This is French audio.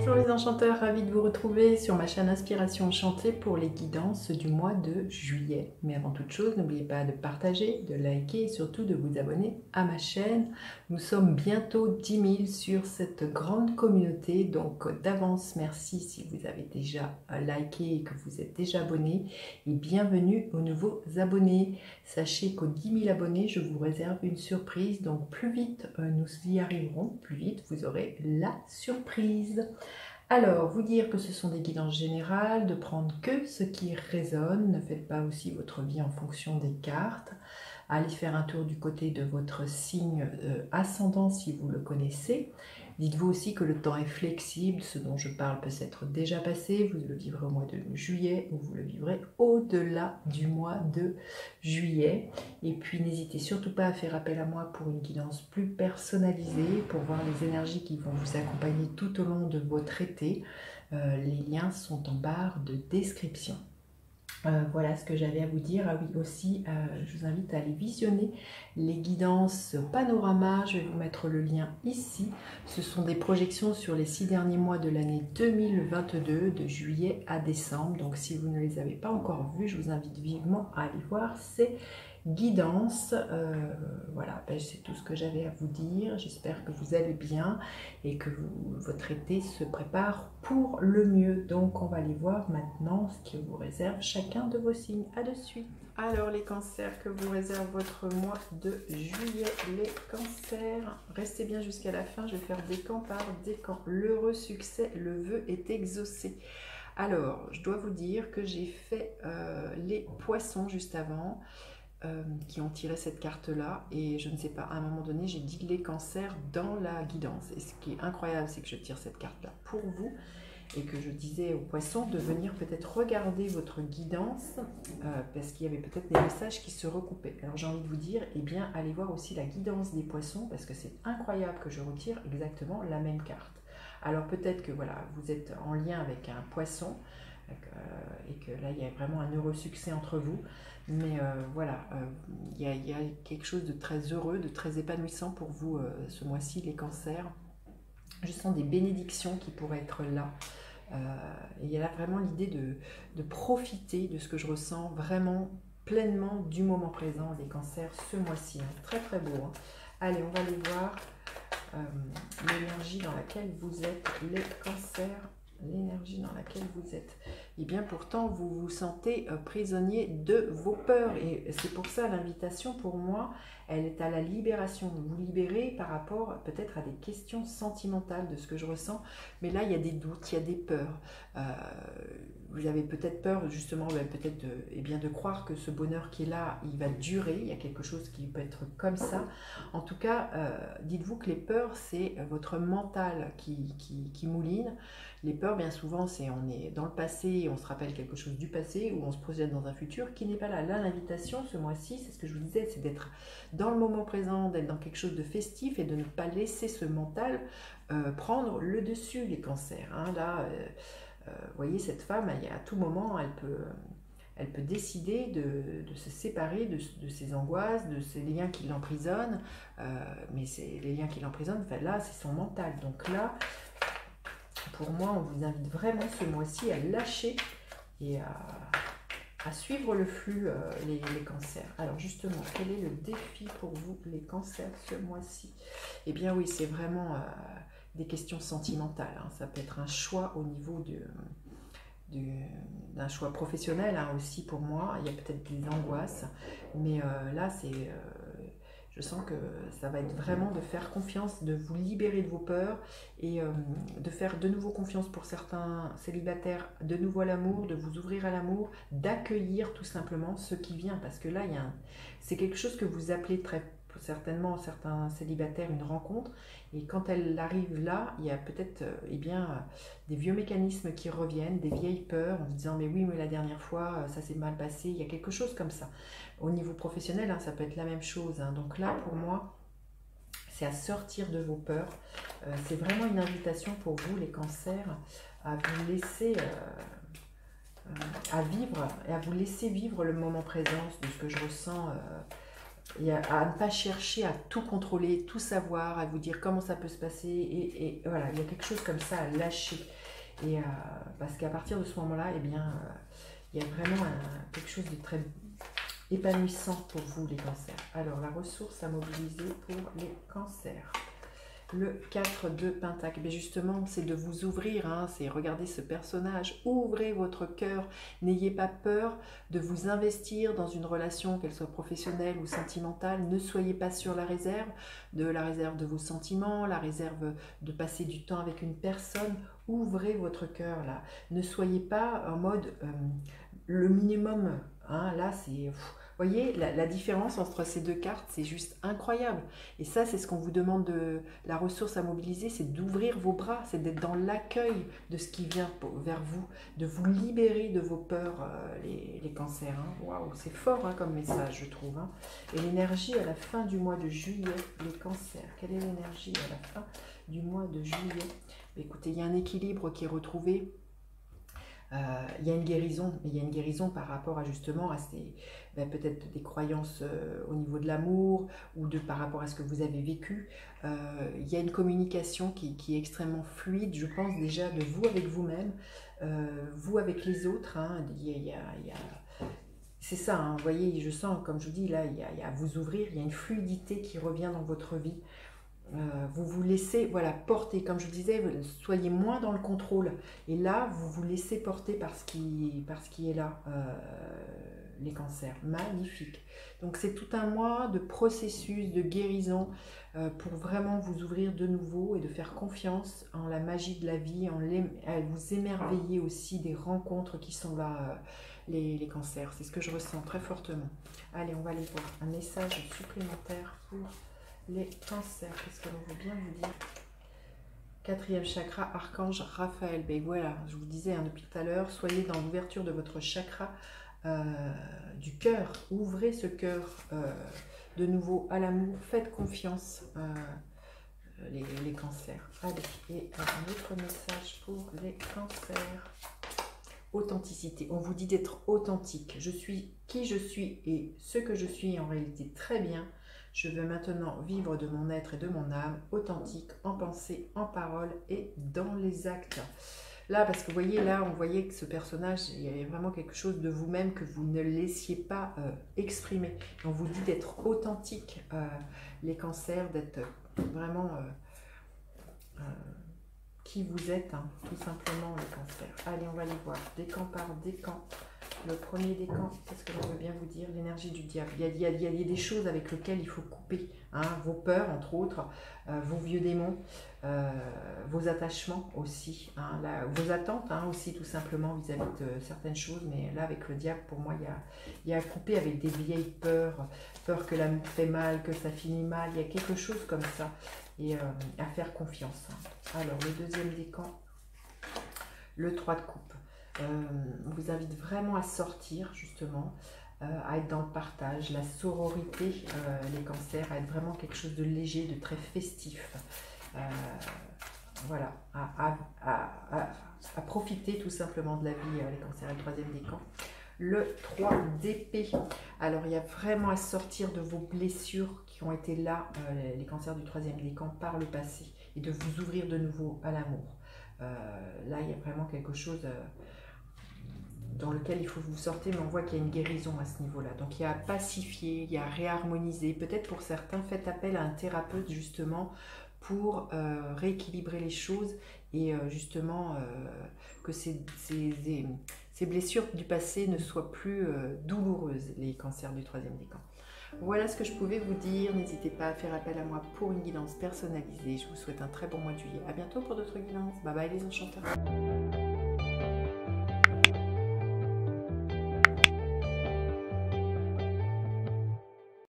Bonjour les enchanteurs, ravi de vous retrouver sur ma chaîne Inspiration Enchantée pour les guidances du mois de juillet. Mais avant toute chose, n'oubliez pas de partager, de liker et surtout de vous abonner à ma chaîne. Nous sommes bientôt 10 000 sur cette grande communauté, donc d'avance merci si vous avez déjà liké et que vous êtes déjà abonné. Et bienvenue aux nouveaux abonnés. Sachez qu'aux 10 000 abonnés, je vous réserve une surprise, donc plus vite nous y arriverons, plus vite vous aurez la surprise. Alors, vous dire que ce sont des guidances générales, de prendre que ce qui résonne, ne faites pas aussi votre vie en fonction des cartes. Allez faire un tour du côté de votre signe ascendant si vous le connaissez. Dites-vous aussi que le temps est flexible, ce dont je parle peut s'être déjà passé, vous le vivrez au mois de juillet ou vous le vivrez au-delà du mois de juillet. Et puis n'hésitez surtout pas à faire appel à moi pour une guidance plus personnalisée, pour voir les énergies qui vont vous accompagner tout au long de votre été. Les liens sont en barre de description. Voilà ce que j'avais à vous dire. Ah oui, aussi, je vous invite à aller visionner les guidances panorama. Je vais vous mettre le lien ici. Ce sont des projections sur les 6 derniers mois de l'année 2022, de juillet à décembre. Donc, si vous ne les avez pas encore vues, je vous invite vivement à aller voir ces guidance. Voilà, ben, c'est tout ce que j'avais à vous dire. J'espère que vous allez bien et que votre été se prépare pour le mieux. Donc on va aller voir maintenant ce que vous réserve chacun de vos signes. À de suite. Alors les cancers, que vous réserve votre mois de juillet. Les cancers, restez bien jusqu'à la fin. Je vais faire décan par décan. L'heureux succès, le vœu est exaucé. Alors, je dois vous dire que j'ai fait les poissons juste avant. Qui ont tiré cette carte-là, et je ne sais pas, à un moment donné, j'ai dit les cancers dans la guidance. Et ce qui est incroyable, c'est que je tire cette carte-là pour vous, et que je disais aux poissons de venir peut-être regarder votre guidance, parce qu'il y avait peut-être des messages qui se recoupaient. Alors j'ai envie de vous dire, eh bien, allez voir aussi la guidance des poissons, parce que c'est incroyable que je retire exactement la même carte. Alors peut-être que voilà, vous êtes en lien avec un poisson, et que là, il y a vraiment un heureux succès entre vous. Mais voilà, il y a quelque chose de très heureux, de très épanouissant pour vous ce mois-ci, les cancers. Je sens des bénédictions qui pourraient être là. Et il y a là vraiment l'idée de profiter de ce que je ressens vraiment pleinement du moment présent, les cancers, ce mois-ci. Hein. Très très beau. Hein. Allez, on va aller voir l'énergie dans laquelle vous êtes, les cancers. L'énergie dans laquelle vous êtes. Et bien pourtant, vous vous sentez prisonnier de vos peurs. Et c'est pour ça l'invitation, pour moi, elle est à la libération. Vous libérez par rapport peut-être à des questions sentimentales de ce que je ressens. Mais là, il y a des doutes, il y a des peurs. Vous avez peut-être peur, justement, peut-être de croire que ce bonheur qui est là, il va durer. Il y a quelque chose qui peut être comme ça. En tout cas, dites-vous que les peurs, c'est votre mental qui mouline. Les peurs, bien souvent, c'est on est dans le passé et on se rappelle quelque chose du passé ou on se projette dans un futur qui n'est pas là. Là, l'invitation, ce mois-ci, c'est ce que je vous disais, c'est d'être dans le moment présent, d'être dans quelque chose de festif et de ne pas laisser ce mental prendre le dessus, les cancers. Hein. Là, vous voyez, cette femme, à tout moment, elle peut décider de se séparer de ses angoisses, de ces liens qui l'emprisonnent. Mais les liens qui l'emprisonnent, enfin, là, c'est son mental. Donc là, pour moi, on vous invite vraiment ce mois-ci à lâcher et à suivre le flux, les cancers. Alors justement, quel est le défi pour vous, les cancers, ce mois-ci? Eh bien oui, c'est vraiment des questions sentimentales. Hein. Ça peut être un choix au niveau d'un choix professionnel hein, aussi pour moi. Il y a peut-être des angoisses, mais là, c'est... je sens que ça va être vraiment de faire confiance, de vous libérer de vos peurs et de faire de nouveau confiance pour certains célibataires, de nouveau à l'amour, de vous ouvrir à l'amour, d'accueillir tout simplement ce qui vient. Parce que là, c'est quelque chose que vous appelez très certainement certains célibataires une rencontre. Et quand elle arrive là, il y a peut-être des vieux mécanismes qui reviennent, des vieilles peurs en vous disant mais oui, mais la dernière fois, ça s'est mal passé. Il y a quelque chose comme ça. Au niveau professionnel, hein, ça peut être la même chose. Hein. Donc là, pour moi, c'est à sortir de vos peurs. C'est vraiment une invitation pour vous, les cancers, à vous laisser à vivre et à vous laisser vivre le moment présent de ce que je ressens et à ne pas chercher à tout contrôler, tout savoir, à vous dire comment ça peut se passer. Et voilà, il y a quelque chose comme ça à lâcher. Et parce qu'à partir de ce moment-là, eh bien, il y a vraiment quelque chose de très épanouissant pour vous, les cancers. Alors, la ressource à mobiliser pour les cancers. Le 4 de Pentacle, mais justement, c'est de vous ouvrir, hein, c'est regarder ce personnage, ouvrez votre cœur, n'ayez pas peur de vous investir dans une relation, qu'elle soit professionnelle ou sentimentale, ne soyez pas sur la réserve de vos sentiments, la réserve de passer du temps avec une personne, ouvrez votre cœur là, ne soyez pas en mode le minimum, hein, là c'est... Vous voyez, la différence entre ces deux cartes, c'est juste incroyable. Et ça, c'est ce qu'on vous demande de la ressource à mobiliser, c'est d'ouvrir vos bras, c'est d'être dans l'accueil de ce qui vient vers vous, de vous libérer de vos peurs, les cancers. Hein. Waouh, c'est fort hein, comme message, je trouve. Hein. Et l'énergie à la fin du mois de juillet, les cancers. Quelle est l'énergie à la fin du mois de juillet? Écoutez, il y a un équilibre qui est retrouvé. Il y a une guérison, mais il y a une guérison par rapport à justement à peut-être des croyances au niveau de l'amour ou par rapport à ce que vous avez vécu. Il y a une communication qui est extrêmement fluide, je pense déjà de vous avec vous-même, vous avec les autres. Hein, c'est ça, hein, vous voyez, je sens, comme je vous dis, là, il y a à vous ouvrir, il y a une fluidité qui revient dans votre vie. Vous vous laissez voilà, porter, comme je disais, soyez moins dans le contrôle. Et là, vous vous laissez porter par ce qui est là, les cancers. Magnifique. Donc c'est tout un mois de processus, de guérison, pour vraiment vous ouvrir de nouveau et de faire confiance en la magie de la vie, à vous émerveiller aussi des rencontres qui sont là, les cancers. C'est ce que je ressens très fortement. Allez, on va aller voir un message supplémentaire pour... les cancers, qu'est-ce que l'on veut bien vous dire? Quatrième chakra, archange Raphaël. Ben voilà, je vous disais hein, depuis tout à l'heure, soyez dans l'ouverture de votre chakra du cœur. Ouvrez ce cœur de nouveau à l'amour. Faites confiance, les cancers. Allez, et un autre message pour les cancers. Authenticité. On vous dit d'être authentique. Je suis qui je suis et ce que je suis en réalité très bien. Je veux maintenant vivre de mon être et de mon âme, authentique, en pensée, en parole et dans les actes. Là, parce que vous voyez, là, on voyait que ce personnage, il y avait vraiment quelque chose de vous-même que vous ne laissiez pas exprimer. On vous dit d'être authentique, les cancers, d'être vraiment qui vous êtes, hein, tout simplement, les cancers. Allez, on va les voir, décan par décan. Le premier décan, qu'est-ce que l'on veut bien vous dire? L'énergie du diable. Il y a des choses avec lesquelles il faut couper. Hein, vos peurs, entre autres, vos vieux démons, vos attachements aussi. Hein, vos attentes hein, aussi, tout simplement, vis-à-vis de certaines choses. Mais là, avec le diable, pour moi, il y a à couper avec des vieilles peurs. Peur que l'amour fait mal, que ça finit mal. Il y a quelque chose comme ça. Et à faire confiance. Hein. Alors, le deuxième décan, le 3 de coupe. On vous invite vraiment à sortir justement, à être dans le partage, la sororité, les cancers, à être vraiment quelque chose de léger, de très festif. Voilà, à profiter tout simplement de la vie, les cancers, et le troisième décan. Le 3 d'épée. Alors il y a vraiment à sortir de vos blessures qui ont été là, les cancers du troisième décan par le passé, et de vous ouvrir de nouveau à l'amour. Là il y a vraiment quelque chose dans lequel il faut vous sortir, mais on voit qu'il y a une guérison à ce niveau-là. Donc il y a à pacifier, il y a à réharmoniser. Peut-être pour certains, faites appel à un thérapeute justement pour rééquilibrer les choses et justement que ces blessures du passé ne soient plus douloureuses, les cancers du troisième décan. Voilà ce que je pouvais vous dire. N'hésitez pas à faire appel à moi pour une guidance personnalisée. Je vous souhaite un très bon mois de juillet. À bientôt pour d'autres guidances. Bye bye les enchanteurs.